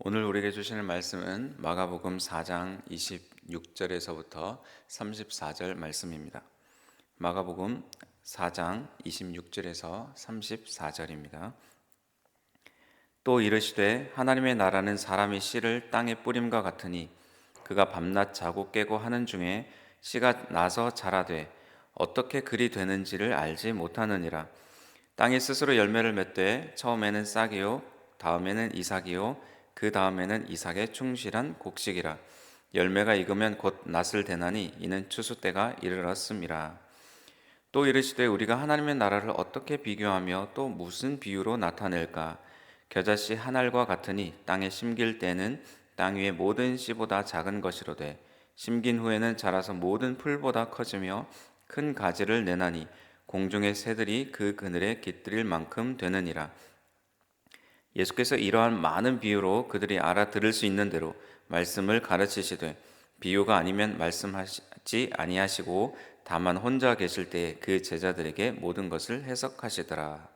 오늘 우리에게 주시는 말씀은 마가복음 4장 26절에서부터 34절 말씀입니다. 마가복음 4장 26절에서 34절입니다. 또 이르시되 하나님의 나라는 사람이 씨를 땅에 뿌림과 같으니 그가 밤낮 자고 깨고 하는 중에 씨가 나서 자라되 어떻게 그리 되는지를 알지 못하느니라. 땅이 스스로 열매를 맺되 처음에는 싹이요 다음에는 이삭이요 그 다음에는 이삭의 충실한 곡식이라. 열매가 익으면 곧 낫을 대나니 이는 추수 때가 이르렀음이라. 또 이르시되 우리가 하나님의 나라를 어떻게 비교하며 또 무슨 비유로 나타낼까? 겨자씨 한 알과 같으니 땅에 심길 때는 땅 위의 모든 씨보다 작은 것이로되 심긴 후에는 자라서 모든 풀보다 커지며 큰 가지를 내나니 공중의 새들이 그 그늘에 깃들일 만큼 되느니라. 예수께서 이러한 많은 비유로 그들이 알아들을 수 있는 대로 말씀을 가르치시되 비유가 아니면 말씀하지 아니하시고 다만 혼자 계실 때에 그 제자들에게 모든 것을 해석하시더라.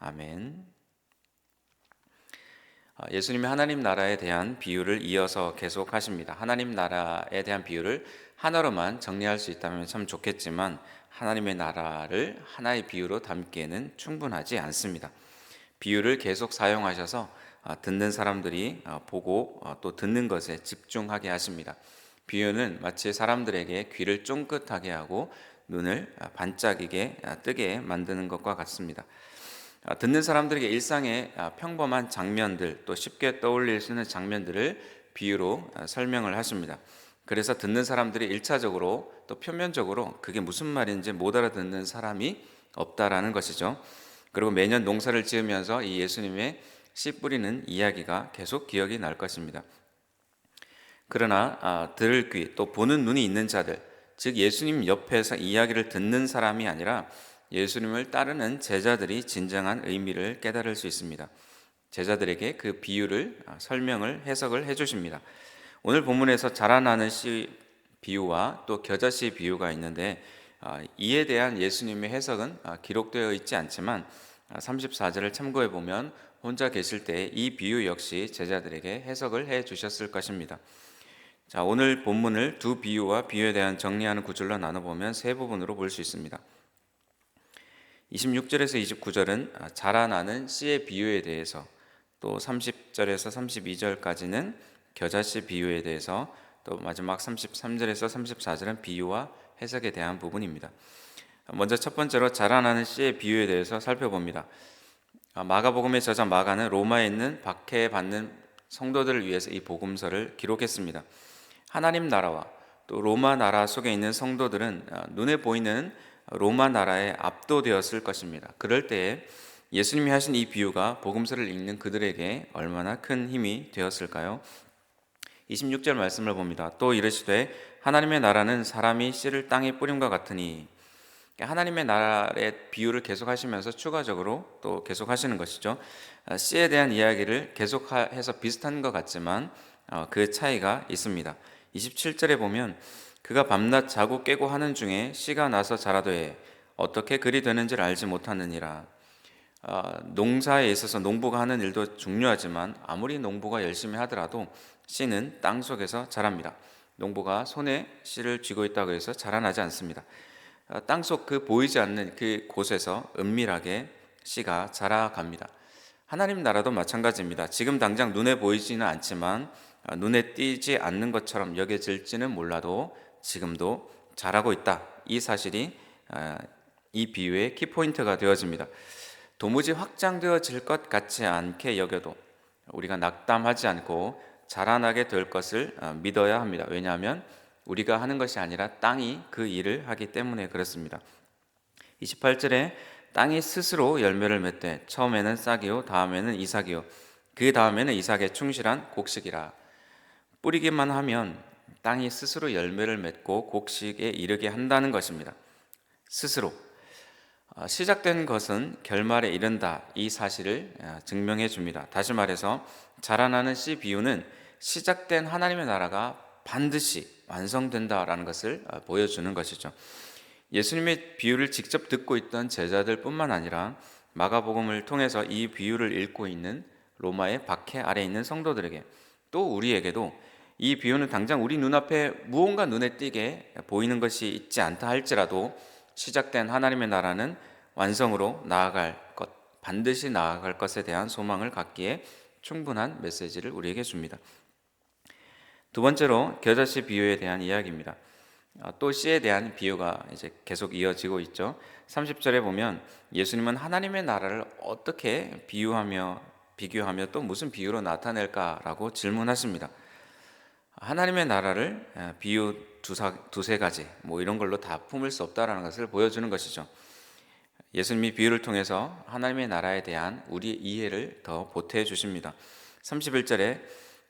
아멘. 예수님이 하나님 나라에 대한 비유를 이어서 계속하십니다. 하나님 나라에 대한 비유를 하나로만 정리할 수 있다면 참 좋겠지만 하나님의 나라를 하나의 비유로 담기에는 충분하지 않습니다. 비유를 계속 사용하셔서 듣는 사람들이 보고 또 듣는 것에 집중하게 하십니다. 비유는 마치 사람들에게 귀를 쫑긋하게 하고 눈을 반짝이게 뜨게 만드는 것과 같습니다. 듣는 사람들에게 일상의 평범한 장면들, 또 쉽게 떠올릴 수 있는 장면들을 비유로 설명을 하십니다. 그래서 듣는 사람들이 1차적으로 또 표면적으로 그게 무슨 말인지 못 알아듣는 사람이 없다라는 것이죠. 그리고 매년 농사를 지으면서 이 예수님의 씨 뿌리는 이야기가 계속 기억이 날 것입니다. 그러나 들을 귀, 또 보는 눈이 있는 자들, 즉 예수님 옆에서 이야기를 듣는 사람이 아니라 예수님을 따르는 제자들이 진정한 의미를 깨달을 수 있습니다. 제자들에게 그 비유를 설명을 해석을 해주십니다. 오늘 본문에서 자라나는 씨 비유와 또 겨자씨 비유가 있는데 이에 대한 예수님의 해석은 기록되어 있지 않지만 34절을 참고해 보면 혼자 계실 때 이 비유 역시 제자들에게 해석을 해 주셨을 것입니다. 자, 오늘 본문을 두 비유와 비유에 대한 정리하는 구절로 나눠보면 세 부분으로 볼 수 있습니다. 26절에서 29절은 자라나는 씨의 비유에 대해서, 또 30절에서 32절까지는 겨자씨 비유에 대해서, 또 마지막 33절에서 34절은 비유와 해석에 대한 부분입니다. 먼저 첫 번째로 자라나는 씨의 비유에 대해서 살펴봅니다. 마가복음의 저자 마가는 로마에 있는 박해받는 성도들을 위해서 이 복음서를 기록했습니다. 하나님 나라와 또 로마 나라 속에 있는 성도들은 눈에 보이는 로마 나라에 압도되었을 것입니다. 그럴 때에 예수님이 하신 이 비유가 복음서를 읽는 그들에게 얼마나 큰 힘이 되었을까요? 26절 말씀을 봅니다. 또 이르시되 하나님의 나라는 사람이 씨를 땅에 뿌림과 같으니, 하나님의 나라의 비유를 계속하시면서 추가적으로 또 계속하시는 것이죠. 씨에 대한 이야기를 계속해서 비슷한 것 같지만 그 차이가 있습니다. 27절에 보면 그가 밤낮 자고 깨고 하는 중에 씨가 나서 자라되 어떻게 그리 되는지를 알지 못하느니라. 농사에 있어서 농부가 하는 일도 중요하지만 아무리 농부가 열심히 하더라도 씨는 땅 속에서 자랍니다. 농부가 손에 씨를 쥐고 있다고 해서 자라나지 않습니다. 땅속 그 보이지 않는 그 곳에서 은밀하게 씨가 자라갑니다. 하나님 나라도 마찬가지입니다. 지금 당장 눈에 보이지는 않지만 눈에 띄지 않는 것처럼 여겨질지는 몰라도 지금도 자라고 있다. 이 사실이 이 비유의 키포인트가 되어집니다. 도무지 확장되어질 것 같지 않게 여겨도 우리가 낙담하지 않고 자라나게 될 것을 믿어야 합니다. 왜냐하면 우리가 하는 것이 아니라 땅이 그 일을 하기 때문에 그렇습니다. 28절에 땅이 스스로 열매를 맺되 처음에는 싹이요 다음에는 이삭이요 그 다음에는 이삭의 충실한 곡식이라. 뿌리기만 하면 땅이 스스로 열매를 맺고 곡식에 이르게 한다는 것입니다. 스스로 시작된 것은 결말에 이른다, 이 사실을 증명해 줍니다. 다시 말해서 자라나는 씨 비유는 시작된 하나님의 나라가 반드시 완성된다라는 것을 보여주는 것이죠. 예수님의 비유를 직접 듣고 있던 제자들뿐만 아니라 마가복음을 통해서 이 비유를 읽고 있는 로마의 박해 아래 있는 성도들에게, 또 우리에게도 이 비유는 당장 우리 눈앞에 무언가 눈에 띄게 보이는 것이 있지 않다 할지라도 시작된 하나님의 나라는 완성으로 나아갈 것, 반드시 나아갈 것에 대한 소망을 갖기에 충분한 메시지를 우리에게 줍니다. 두 번째로 겨자씨 비유에 대한 이야기입니다. 또 씨에 대한 비유가 이제 계속 이어지고 있죠. 30절에 보면 예수님은 하나님의 나라를 어떻게 비교하며 또 무슨 비유로 나타낼까라고 질문하십니다. 하나님의 나라를 비유 두세 가지 이런 걸로 다 품을 수 없다라는 것을 보여주는 것이죠. 예수님이 비유를 통해서 하나님의 나라에 대한 우리의 이해를 더 보태해 주십니다. 31절에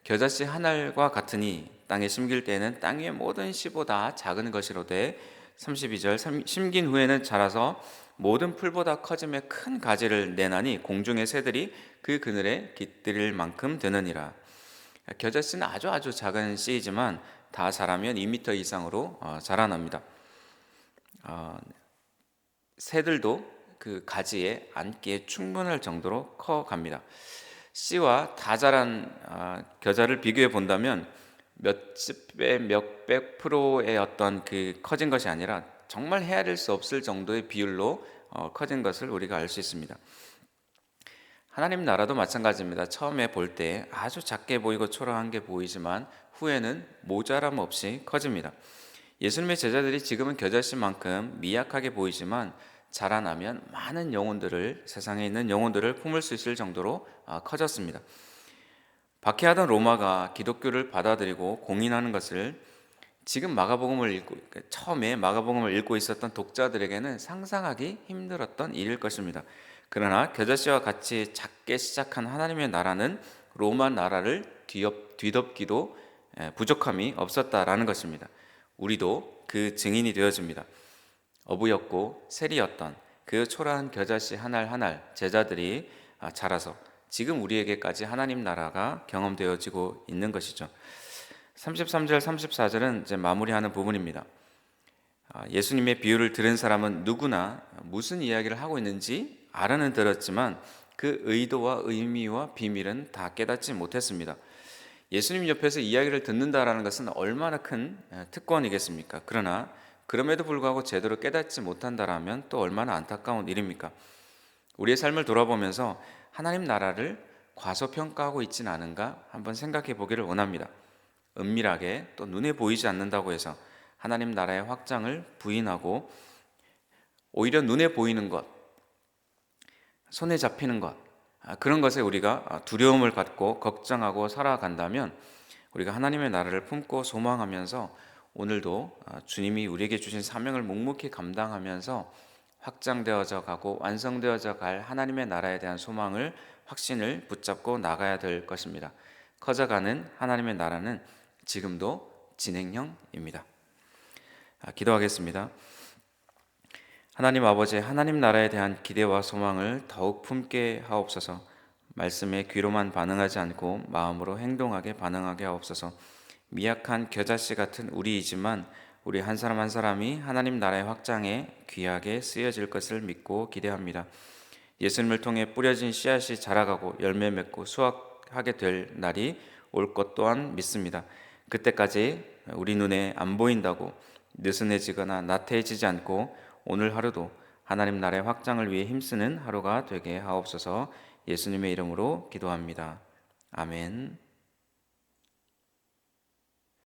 겨자씨 한 알과 같으니 땅에 심길 때에는 땅 위의 모든 씨보다 작은 것이로되, 32절 심긴 후에는 자라서 모든 풀보다 커짐에 큰 가지를 내나니 공중의 새들이 그 그늘에 깃들일 만큼 되느니라. 겨자씨는 아주 작은 씨이지만 다 자라면 2m 이상으로 자라납니다. 새들도 그 가지에 앉기에 충분할 정도로 커갑니다. 씨와 다 자란 겨자를 비교해 본다면 몇십 배, 몇백 프로의 어떤 그 커진 것이 아니라 정말 헤아릴 수 없을 정도의 비율로 커진 것을 우리가 알 수 있습니다. 하나님 나라도 마찬가지입니다. 처음에 볼 때 아주 작게 보이고 초라한 게 보이지만 후에는 모자람 없이 커집니다. 예수님의 제자들이 지금은 겨자씨만큼 미약하게 보이지만 자라나면 많은 영혼들을, 세상에 있는 영혼들을 품을 수 있을 정도로 커졌습니다. 박해하던 로마가 기독교를 받아들이고 공인하는 것을 지금 처음에 마가복음을 읽고 있었던 독자들에게는 상상하기 힘들었던 일일 것입니다. 그러나 겨자씨와 같이 작게 시작한 하나님의 나라는 로마 나라를 뒤덮기도 부족함이 없었다라는 것입니다. 우리도 그 증인이 되어줍니다. 어부였고 세리였던 그 초라한 겨자씨 한 알 한 알 제자들이 자라서 지금 우리에게까지 하나님 나라가 경험되어지고 있는 것이죠. 33절 34절은 이제 마무리하는 부분입니다. 예수님의 비유를 들은 사람은 누구나 무슨 이야기를 하고 있는지 알아는 들었지만 그 의도와 의미와 비밀은 다 깨닫지 못했습니다. 예수님 옆에서 이야기를 듣는다라는 것은 얼마나 큰 특권이겠습니까? 그러나 그럼에도 불구하고 제대로 깨닫지 못한다라면 또 얼마나 안타까운 일입니까? 우리의 삶을 돌아보면서 하나님 나라를 과소평가하고 있지는 않은가 한번 생각해 보기를 원합니다. 은밀하게 또 눈에 보이지 않는다고 해서 하나님 나라의 확장을 부인하고 오히려 눈에 보이는 것, 손에 잡히는 것, 그런 것에 우리가 두려움을 갖고 걱정하고 살아간다면 우리가 하나님의 나라를 품고 소망하면서 오늘도 주님이 우리에게 주신 사명을 묵묵히 감당하면서 확장되어져 가고 완성되어져 갈 하나님의 나라에 대한 소망을, 확신을 붙잡고 나가야 될 것입니다. 커져가는 하나님의 나라는 지금도 진행형입니다. 기도하겠습니다. 하나님 아버지, 하나님 나라에 대한 기대와 소망을 더욱 품게 하옵소서. 말씀에 귀로만 반응하지 않고 마음으로 행동하게 반응하게 하옵소서. 미약한 겨자씨 같은 우리이지만 우리 한 사람 한 사람이 하나님 나라의 확장에 귀하게 쓰여질 것을 믿고 기대합니다. 예수님을 통해 뿌려진 씨앗이 자라가고 열매 맺고 수확하게 될 날이 올 것 또한 믿습니다. 그때까지 우리 눈에 안 보인다고 느슨해지거나 나태해지지 않고 오늘 하루도 하나님 나라의 확장을 위해 힘쓰는 하루가 되게 하옵소서. 예수님의 이름으로 기도합니다. 아멘.